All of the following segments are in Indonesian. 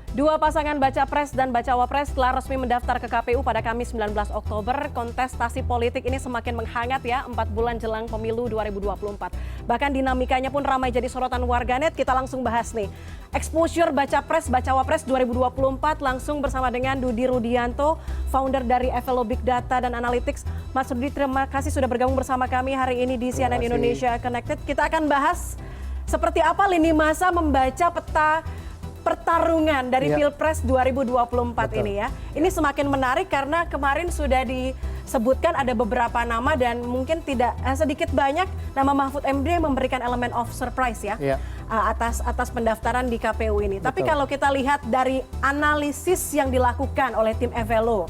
Dua pasangan baca pres dan bacawa pres telah resmi mendaftar ke KPU pada Kamis 19 Oktober. Kontestasi politik ini semakin menghangat ya, 4 bulan jelang pemilu 2024. Bahkan dinamikanya pun ramai jadi sorotan warganet. Kita langsung bahas nih. Exposure baca pres, bacawa pres 2024 langsung bersama dengan Dudi Rudianto, founder dari Evelo Big Data dan Analytics. Mas Dudi, terima kasih sudah bergabung bersama kami hari ini di CNN Indonesia Connected. Kita akan bahas seperti apa lini masa membaca peta pertarungan dari Pilpres 2024 ini ya. Ini semakin menarik karena kemarin sudah disebutkan ada beberapa nama dan mungkin tidak sedikit banyak nama Mahfud MD memberikan elemen of surprise ya, atas pendaftaran di KPU ini. Tapi kalau kita lihat dari analisis yang dilakukan oleh tim Evelo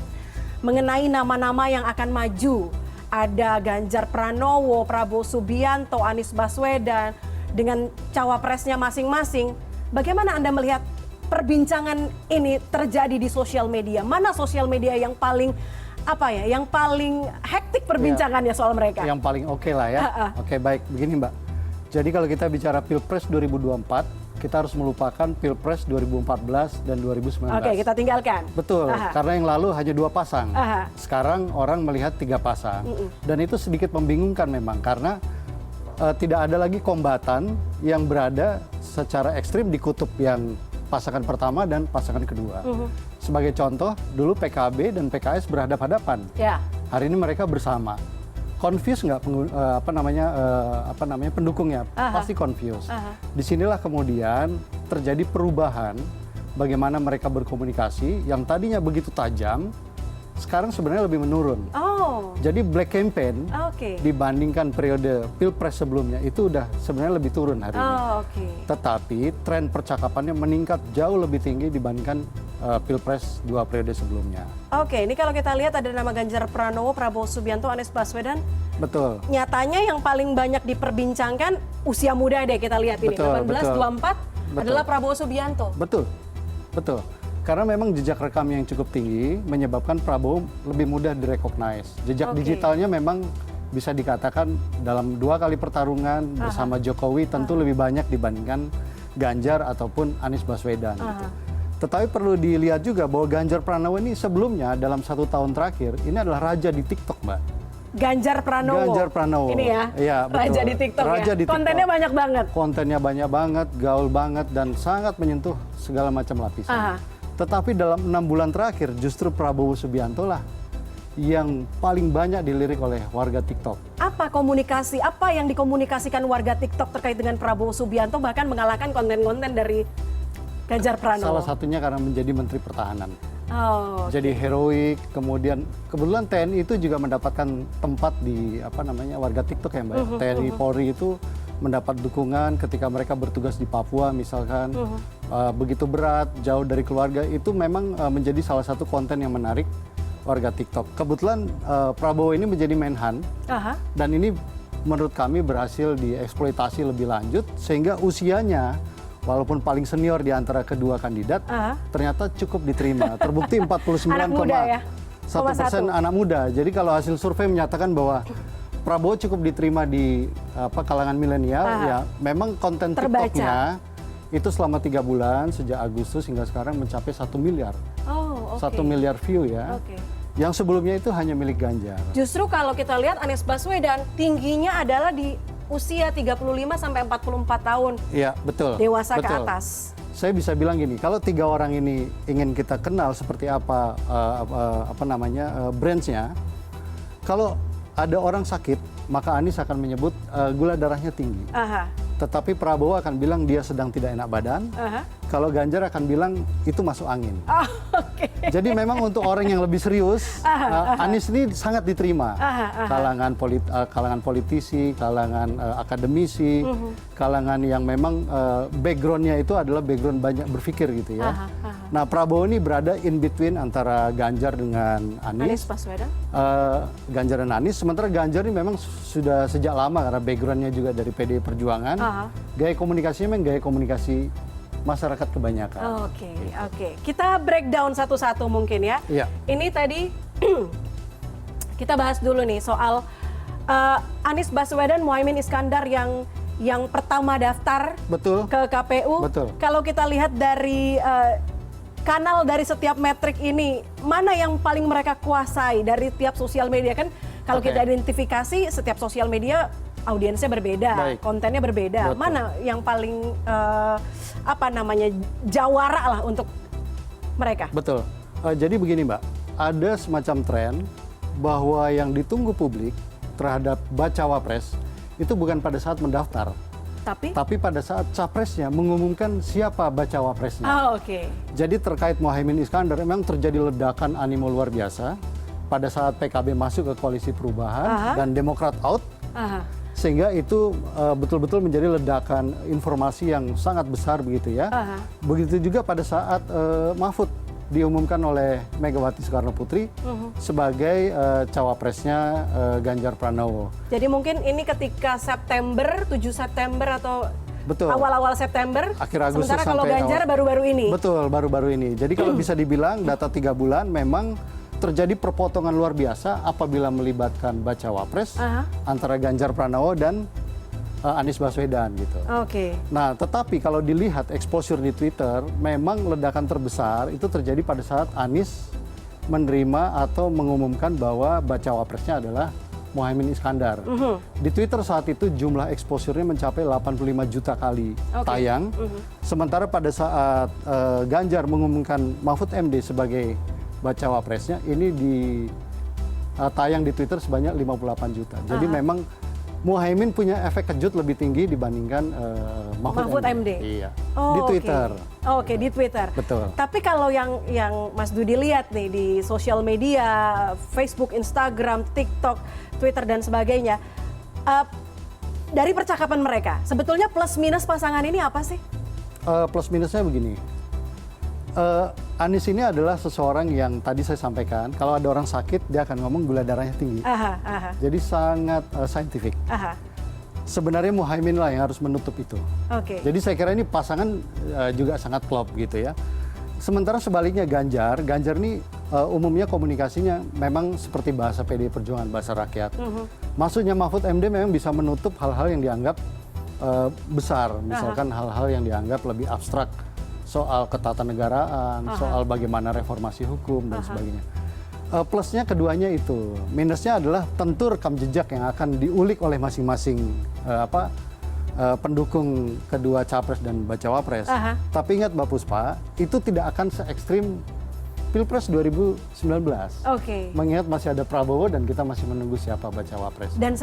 mengenai nama-nama yang akan maju, ada Ganjar Pranowo, Prabowo Subianto, Anies Baswedan dengan cawapresnya masing-masing. Bagaimana Anda melihat perbincangan ini terjadi di sosial media? Mana sosial media yang paling yang paling hektik perbincangannya soal mereka? Yang paling oke lah ya. Oke, baik, begini Mbak. Jadi kalau kita bicara Pilpres 2024, kita harus melupakan Pilpres 2014 dan 2019. Oke, kita tinggalkan. Betul, karena yang lalu hanya 2 pasang. Sekarang orang melihat 3 pasang. Dan itu sedikit membingungkan memang karena tidak ada lagi kombatan yang berada secara ekstrim di kutub yang pasangan pertama dan pasangan kedua. Sebagai contoh, dulu PKB dan PKS berhadap-hadapan. Hari ini mereka bersama. Confuse nggak pendukungnya? Pasti confuse. Disinilah kemudian terjadi perubahan bagaimana mereka berkomunikasi yang tadinya begitu tajam, sekarang sebenarnya lebih menurun. Jadi black campaign dibandingkan periode Pilpres sebelumnya itu udah sebenarnya lebih turun hari ini. Tetapi tren percakapannya meningkat jauh lebih tinggi dibandingkan Pilpres 2 periode sebelumnya. Ini kalau kita lihat ada nama Ganjar Pranowo, Prabowo Subianto, Anies Baswedan. Betul. Nyatanya yang paling banyak diperbincangkan usia muda deh kita lihat ini. 18-24 adalah Prabowo Subianto. Betul. Karena memang jejak rekam yang cukup tinggi menyebabkan Prabowo lebih mudah direcognize. Jejak digitalnya memang bisa dikatakan dalam 2 kali pertarungan bersama Jokowi tentu lebih banyak dibandingkan Ganjar ataupun Anies Baswedan. Gitu. Tetapi perlu dilihat juga bahwa Ganjar Pranowo ini sebelumnya dalam 1 tahun terakhir ini adalah raja di TikTok, Mbak. Ganjar Pranowo. Ini ya, iya, betul. Raja di TikTok raja ya. Di Kontennya TikTok. banyak banget. Kontennya banyak banget, gaul banget, dan sangat menyentuh segala macam lapisan. Tetapi dalam 6 bulan terakhir justru Prabowo Subianto lah yang paling banyak dilirik oleh warga TikTok. Apa yang dikomunikasikan warga TikTok terkait dengan Prabowo Subianto bahkan mengalahkan konten-konten dari Ganjar Pranowo? Salah satunya karena menjadi Menteri Pertahanan. Jadi heroik, kemudian kebetulan TNI itu juga mendapatkan tempat di warga TikTok ya Mbak. TNI Polri itu mendapat dukungan ketika mereka bertugas di Papua misalkan. Begitu berat, jauh dari keluarga, itu memang menjadi salah satu konten yang menarik warga TikTok. Kebetulan Prabowo ini menjadi Menhan, dan ini menurut kami berhasil dieksploitasi lebih lanjut sehingga usianya walaupun paling senior di antara kedua kandidat, ternyata cukup diterima. Terbukti 49,1% anak muda. Jadi kalau hasil survei menyatakan bahwa Prabowo cukup diterima di kalangan milenial, ya memang konten TikToknya itu selama 3 bulan sejak Agustus hingga sekarang mencapai 1 miliar. 1 miliar view ya. Yang sebelumnya itu hanya milik Ganjar. Justru kalau kita lihat Anies Baswedan tingginya adalah di usia 35 sampai 44 tahun. Iya, betul. Dewasa ke atas. Saya bisa bilang gini, kalau 3 orang ini ingin kita kenal seperti apa branch-nya, kalau ada orang sakit, maka Anies akan menyebut gula darahnya tinggi. Tetapi Prabowo akan bilang dia sedang tidak enak badan. Kalau Ganjar akan bilang itu masuk angin. Jadi memang untuk orang yang lebih serius, Anies ini sangat diterima. Kalangan politisi, kalangan akademisi, kalangan yang memang background-nya itu adalah background banyak berpikir gitu ya. Nah, Prabowo ini berada in between antara Ganjar dengan Anies. Baswedan? Ganjar dan Anies. Sementara Ganjar ini memang sudah sejak lama karena background-nya juga dari PDI Perjuangan. Gaya komunikasinya memang gaya komunikasi masyarakat kebanyakan. Oke. Kita breakdown satu-satu mungkin ya. Ini tadi kita bahas dulu nih soal Anies Baswedan, Muhaimin Iskandar yang pertama daftar Betul. ke KPU. Betul. Kalau kita lihat dari kanal dari setiap metrik ini, mana yang paling mereka kuasai dari tiap sosial media? Kan kalau kita identifikasi setiap sosial media audiensnya berbeda, kontennya berbeda. Betul. Mana yang paling jawara lah untuk mereka? Betul. Jadi begini Mbak, ada semacam tren bahwa yang ditunggu publik terhadap bacawa pres itu bukan pada saat mendaftar, tapi pada saat capresnya mengumumkan siapa bacawa presnya. Jadi terkait Muhaimin Iskandar memang terjadi ledakan animo luar biasa pada saat PKB masuk ke koalisi perubahan dan Demokrat out, sehingga itu betul-betul menjadi ledakan informasi yang sangat besar begitu ya. Begitu juga pada saat Mahfud diumumkan oleh Megawati Soekarno Putri sebagai cawapresnya Ganjar Pranowo. Jadi mungkin ini ketika September, 7 September atau awal-awal September, akhir Agustus, sementara kalau Ganjar baru-baru ini. Betul, baru-baru ini. Jadi kalau bisa dibilang data 3 bulan memang terjadi perpotongan luar biasa apabila melibatkan bacawa pres antara Ganjar Pranowo dan Anies Baswedan gitu. Nah, tetapi kalau dilihat exposure di Twitter, memang ledakan terbesar itu terjadi pada saat Anies menerima atau mengumumkan bahwa bacawa presnya adalah Muhaimin Iskandar. Di Twitter saat itu jumlah exposure-nya mencapai 85 juta kali tayang. Sementara pada saat Ganjar mengumumkan Mahfud MD sebagai bacawa presnya, ini tayang di Twitter sebanyak 58 juta. Jadi memang Muhaimin punya efek kejut lebih tinggi dibandingkan Mahfud MD. Iya. Di Twitter. Di Twitter. Betul. Tapi kalau yang Mas Dudi lihat nih di sosial media, Facebook, Instagram, TikTok, Twitter dan sebagainya, dari percakapan mereka, sebetulnya plus minus pasangan ini apa sih? Plus minusnya begini. Anies ini adalah seseorang yang tadi saya sampaikan, kalau ada orang sakit dia akan ngomong gula darahnya tinggi. Jadi sangat saintifik. Sebenarnya Muhaimin lah yang harus menutup itu. Jadi saya kira ini pasangan juga sangat klop gitu ya. Sementara sebaliknya Ganjar ini umumnya komunikasinya memang seperti bahasa PDI Perjuangan, bahasa rakyat. Maksudnya Mahfud MD memang bisa menutup hal-hal yang dianggap besar, misalkan hal-hal yang dianggap lebih abstrak, soal ketatanegaraan, soal bagaimana reformasi hukum dan sebagainya. Plusnya keduanya itu, minusnya adalah tentu rekam jejak yang akan diulik oleh masing-masing pendukung kedua capres dan bacawa pres. Tapi ingat Mbak Puspa, itu tidak akan se-ekstrim Pilpres 2019. Mengingat masih ada Prabowo dan kita masih menunggu siapa bacawa pres. Dan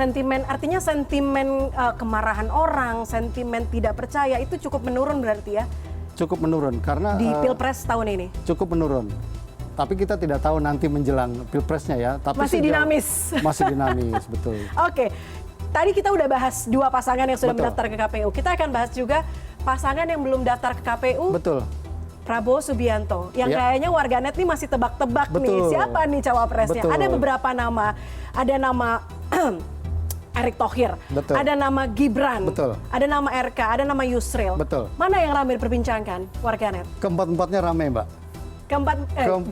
artinya sentimen kemarahan orang, sentimen tidak percaya itu cukup menurun berarti ya? Cukup menurun karena di Pilpres tahun ini. Cukup menurun. Tapi kita tidak tahu nanti menjelang Pilpresnya ya. Tapi masih dinamis. Masih dinamis, betul. Tadi kita udah bahas 2 pasangan yang sudah mendaftar ke KPU. Kita akan bahas juga pasangan yang belum daftar ke KPU. Prabowo Subianto. Yang kayaknya warganet nih masih tebak-tebak nih. Siapa nih cawapresnya? Ada beberapa nama. Ada nama Erick Thohir, ada nama Gibran, ada nama RK, ada nama Yusril. Mana yang ramai diperbincangkan warganet? Keempat-empatnya ramai, Mbak.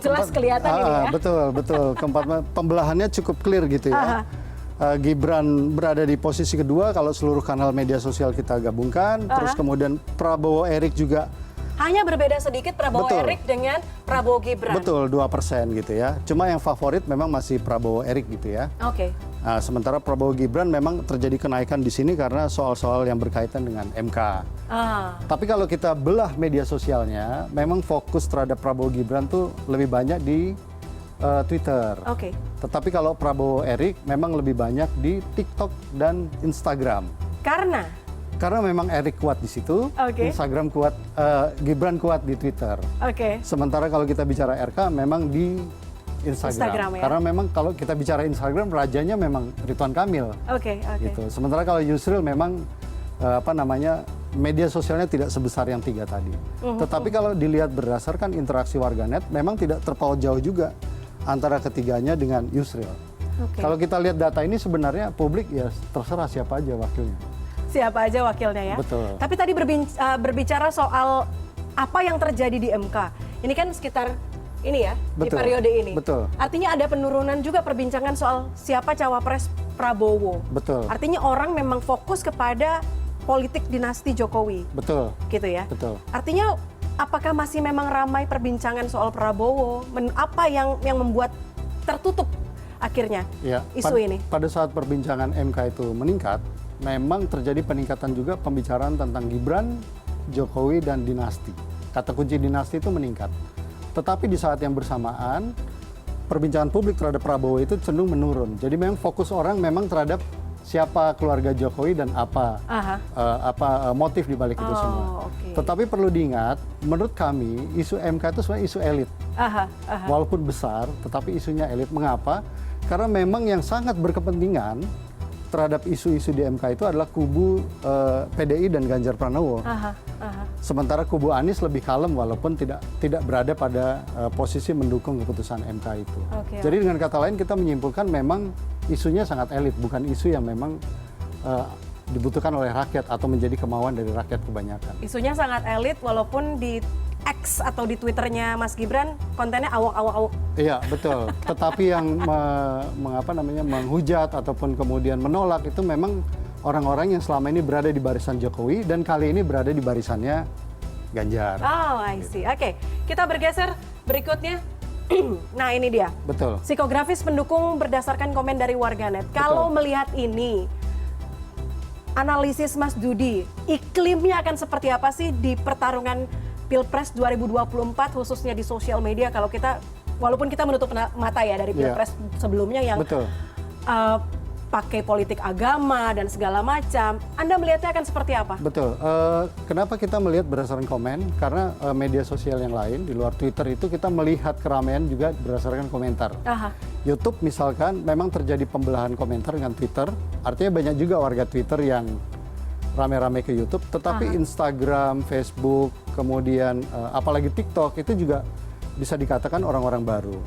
Jelas kelihatan ini ya. Betul. Keempat pembelahannya cukup clear gitu ya. Gibran berada di posisi kedua kalau seluruh kanal media sosial kita gabungkan. Terus kemudian Prabowo Erick juga. Hanya berbeda sedikit Prabowo Erick dengan Prabowo Gibran. 2% gitu ya. Cuma yang favorit memang masih Prabowo Erick gitu ya. Nah, sementara Prabowo Gibran memang terjadi kenaikan di sini karena soal-soal yang berkaitan dengan MK. Tapi kalau kita belah media sosialnya, memang fokus terhadap Prabowo Gibran tuh lebih banyak di Twitter. Tetapi kalau Prabowo Erick memang lebih banyak di TikTok dan Instagram. Karena memang Erick kuat di situ, Instagram kuat, Gibran kuat di Twitter. Sementara kalau kita bicara RK memang di Instagram ya? Karena memang kalau kita bicara Instagram rajanya memang Ridwan Kamil. Gitu. Sementara kalau Yusril memang media sosialnya tidak sebesar yang 3 tadi. Tetapi kalau dilihat berdasarkan interaksi warganet memang tidak terpaut jauh juga antara ketiganya dengan Yusril. Kalau kita lihat data ini sebenarnya publik ya terserah siapa aja wakilnya. Siapa aja wakilnya ya. Tapi tadi berbicara soal apa yang terjadi di MK. Ini kan sekitar ini ya, di periode ini. Artinya ada penurunan juga perbincangan soal siapa cawapres Prabowo. Artinya orang memang fokus kepada politik dinasti Jokowi. Gitu ya. Artinya apakah masih memang ramai perbincangan soal Prabowo? Apa yang membuat tertutup akhirnya Ya, isu ini? Pada saat perbincangan MK itu meningkat, memang terjadi peningkatan juga pembicaraan tentang Gibran, Jokowi, dan dinasti. Kata kunci dinasti itu meningkat. Tetapi di saat yang bersamaan, perbincangan publik terhadap Prabowo itu cenderung menurun. Jadi memang fokus orang memang terhadap siapa keluarga Jokowi dan apa motif di balik itu semua. Okay. Tetapi perlu diingat, menurut kami isu MK itu sebenarnya isu elit. Walaupun besar, tetapi isunya elit. Mengapa? Karena memang yang sangat berkepentingan terhadap isu-isu di MK itu adalah kubu PDI dan Ganjar Pranowo. Sementara kubu Anies lebih kalem walaupun tidak berada pada posisi mendukung keputusan MK itu. Jadi dengan kata lain kita menyimpulkan memang isunya sangat elit, bukan isu yang memang dibutuhkan oleh rakyat atau menjadi kemauan dari rakyat kebanyakan. Isunya sangat elit walaupun di X atau di Twitternya Mas Gibran kontennya awak-awak. Iya, betul. Tetapi yang menghujat ataupun kemudian menolak itu memang orang-orang yang selama ini berada di barisan Jokowi dan kali ini berada di barisannya Ganjar. Oh, I see. Oke, kita bergeser berikutnya. Nah, ini dia. Betul. Psikografis pendukung berdasarkan komen dari warganet. Kalau melihat ini, analisis Mas Dudi, iklimnya akan seperti apa sih di pertarungan Pilpres 2024 khususnya di sosial media? Kalau kita, walaupun kita menutup mata ya dari Pilpres sebelumnya yang pakai politik agama dan segala macam, Anda melihatnya akan seperti apa? Betul. Kenapa kita melihat berdasarkan komen? Karena media sosial yang lain di luar Twitter itu kita melihat keramaian juga berdasarkan komentar. YouTube misalkan memang terjadi pembelahan komentar dengan Twitter. Artinya banyak juga warga Twitter yang rame-rame ke YouTube, tetapi Instagram, Facebook, kemudian apalagi TikTok itu juga bisa dikatakan orang-orang baru.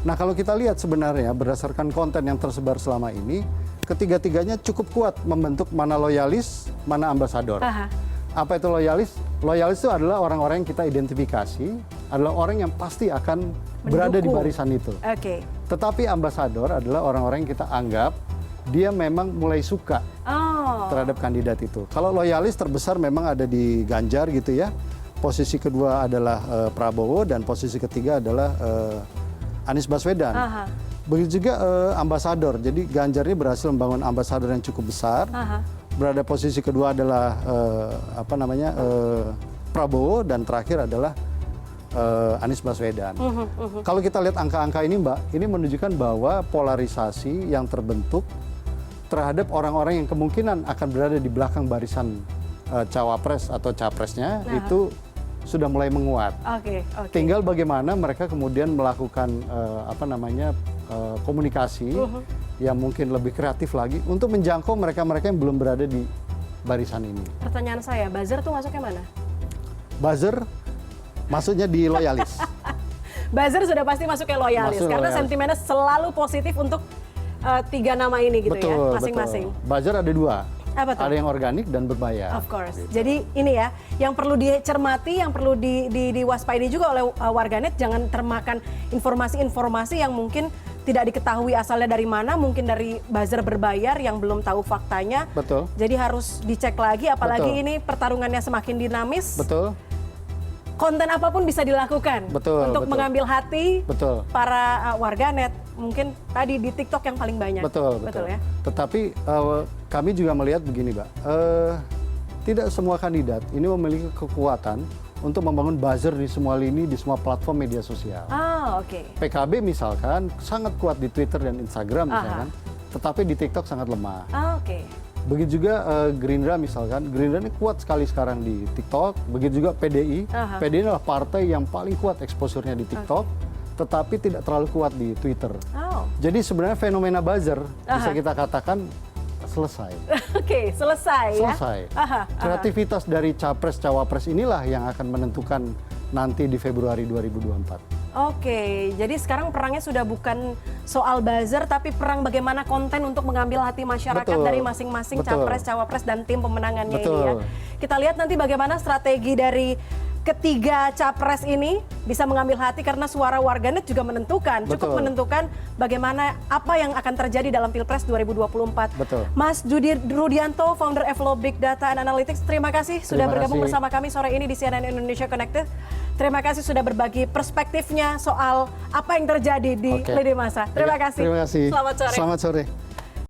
Nah, kalau kita lihat sebenarnya berdasarkan konten yang tersebar selama ini, ketiga-tiganya cukup kuat membentuk mana loyalis, mana ambasador. Apa itu loyalis? Loyalis itu adalah orang-orang yang kita identifikasi, adalah orang yang pasti akan berada di barisan itu. Tetapi ambasador adalah orang-orang yang kita anggap dia memang mulai suka terhadap kandidat itu. Kalau loyalis terbesar memang ada di Ganjar gitu ya. Posisi kedua adalah Prabowo dan posisi ketiga adalah Anies Baswedan. Begitu juga ambasador. Jadi Ganjar ini berhasil membangun ambasador yang cukup besar. Berada posisi kedua adalah Prabowo dan terakhir adalah Anies Baswedan. Kalau kita lihat angka-angka ini, Mbak, ini menunjukkan bahwa polarisasi yang terbentuk terhadap orang-orang yang kemungkinan akan berada di belakang barisan cawapres atau capresnya itu sudah mulai menguat. Tinggal bagaimana mereka kemudian melakukan komunikasi yang mungkin lebih kreatif lagi untuk menjangkau mereka-mereka yang belum berada di barisan ini. Pertanyaan saya, buzzer tuh masuknya mana? Buzzer masuknya di loyalis. Buzzer sudah pasti masuknya loyalis karena sentimennya selalu positif untuk tiga nama ini gitu. Betul, ya, masing-masing. Buzzer ada dua. Apa tuh? Ada yang organik dan berbayar. Of course. Gitu. Jadi ini ya, yang perlu dicermati, yang perlu diwaspadai juga oleh warganet, jangan termakan informasi-informasi yang mungkin tidak diketahui asalnya dari mana, mungkin dari buzzer berbayar yang belum tahu faktanya. Betul. Jadi harus dicek lagi, apalagi ini pertarungannya semakin dinamis. Betul. Konten apapun bisa dilakukan untuk mengambil hati para warganet. Mungkin tadi di TikTok yang paling banyak. Betul ya. Tetapi kami juga melihat begini, Mbak. Tidak semua kandidat ini memiliki kekuatan untuk membangun buzzer di semua lini, di semua platform media sosial. PKB misalkan sangat kuat di Twitter dan Instagram misalkan, tetapi di TikTok sangat lemah. Begitu juga Gerindra misalkan, Gerindra ini kuat sekali sekarang di TikTok. Begitu juga PDI. PDI adalah partai yang paling kuat eksposurnya di TikTok, tetapi tidak terlalu kuat di Twitter. Jadi sebenarnya fenomena buzzer bisa kita katakan selesai. Selesai ya. Kreativitas dari capres-cawapres inilah yang akan menentukan nanti di Februari 2024. Jadi sekarang perangnya sudah bukan soal buzzer, tapi perang bagaimana konten untuk mengambil hati masyarakat dari masing-masing capres, cawapres, dan tim pemenangannya ini ya. Kita lihat nanti bagaimana strategi dari ketiga capres ini bisa mengambil hati karena suara warganet juga menentukan, cukup menentukan bagaimana apa yang akan terjadi dalam Pilpres 2024. Betul. Mas Judi Rudianto, founder Evelo Big Data and Analytics, terima kasih sudah bergabung bersama kami sore ini di CNN Indonesia Connected. Terima kasih sudah berbagi perspektifnya soal apa yang terjadi di lini masa. Terima kasih. Terima kasih. Selamat sore. Selamat sore.